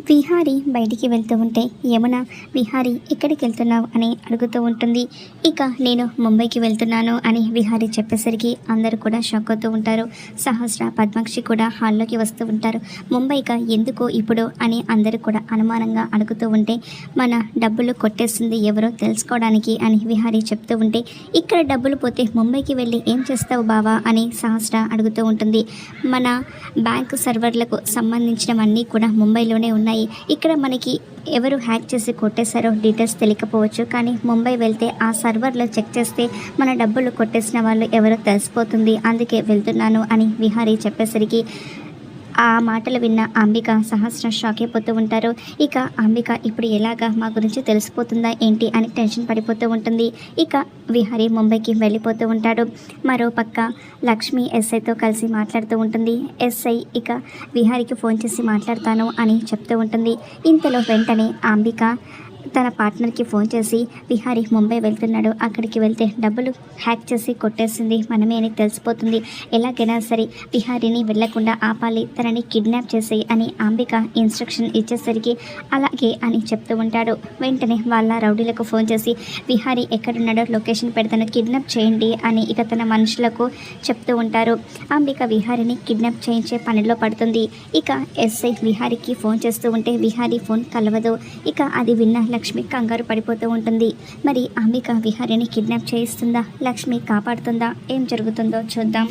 విహారి బయటికి వెళ్తూ ఉంటే యమున, విహారి ఎక్కడికి వెళ్తున్నావు అని అడుగుతూ ఉంటుంది. ఇక నేను ముంబైకి వెళ్తున్నాను అని విహారి చెప్పేసరికి అందరూ కూడా షాక్ అవుతూ ఉంటారు. సహస్ర, పద్మాక్షి కూడా హాల్లోకి వస్తూ ఉంటారు. ముంబైకా ఎందుకు ఇప్పుడు అని అందరూ కూడా అనుమానంగా అడుగుతూ ఉంటే, మన డబ్బులు కొట్టేస్తుంది ఎవరో తెలుసుకోవడానికి అని విహారి చెప్తూ ఉంటే, ఇక్కడ డబ్బులు పోతే ముంబైకి వెళ్ళి ఏం చేస్తావు బావా అని సహస్ర అడుగుతూ ఉంటుంది. మన బ్యాంకు సర్వర్లకు సంబంధించినవన్నీ కూడా ముంబైలోనే ఉన్నాయి. ఇక్కడ మనకి ఎవరు హ్యాక్ చేసి కొట్టేశారో డీటెయిల్స్ తెలియకపోవచ్చు, కానీ ముంబై వెళ్తే ఆ సర్వర్లో చెక్ చేస్తే మన డబ్బులు కొట్టేసిన వాళ్ళు ఎవరో తెలిసిపోతుంది, అందుకే వెళ్తున్నాను అని విహారీ చెప్పేసరికి ఆ మాటలు విన్న అంబిక, సహస్ర షాక్ అయిపోతూ ఉంటారు. ఇక అంబిక ఇప్పుడు ఎలాగా మా గురించి తెలిసిపోతుందా ఏంటి అని టెన్షన్ పడిపోతూ ఉంటుంది. ఇక విహారీ ముంబైకి వెళ్ళిపోతూ ఉంటాడు. మరో పక్క లక్ష్మి ఎస్ఐతో కలిసి మాట్లాడుతూ ఉంటుంది. ఎస్ఐ ఇక విహారీకి ఫోన్ చేసి మాట్లాడతాను అని చెప్తూ ఉంటుంది. ఇంతలో వెంటనే అంబిక తన పార్ట్నర్కి ఫోన్ చేసి, విహారీ ముంబై వెళ్తున్నాడు, అక్కడికి వెళ్తే డబ్బులు హ్యాక్ చేసి కొట్టేసింది మనమే అని తెలిసిపోతుంది, ఎలాగైనా సరే విహారీని వెళ్లకుండా ఆపాలి, తనని కిడ్నాప్ చేసేయి అని అంబిక ఇన్స్ట్రక్షన్ ఇచ్చేసరికి అలాగే అని చెప్తూ ఉంటాడు. వెంటనే వాళ్ళ రౌడీలకు ఫోన్ చేసి, విహారీ ఎక్కడున్నాడో లొకేషన్ పెడతాను, కిడ్నాప్ చేయండి అని ఇక తన మనుషులకు చెప్తూ ఉంటారు. అంబిక విహారీని కిడ్నాప్ చేయించే పనిలో పడుతుంది. ఇక ఎస్ఐ విహారీకి ఫోన్ చేస్తూ ఉంటే విహారీ ఫోన్ కలవదు. ఇక అది విన్న లక్ష్మి కంగారు పడిపోతూ ఉంటుంది. మరి అంబిక విహారీని కిడ్నాప్ చేయిస్తుందా, లక్ష్మి కాపాడుతుందా, ఏం జరుగుతుందో చూద్దాం.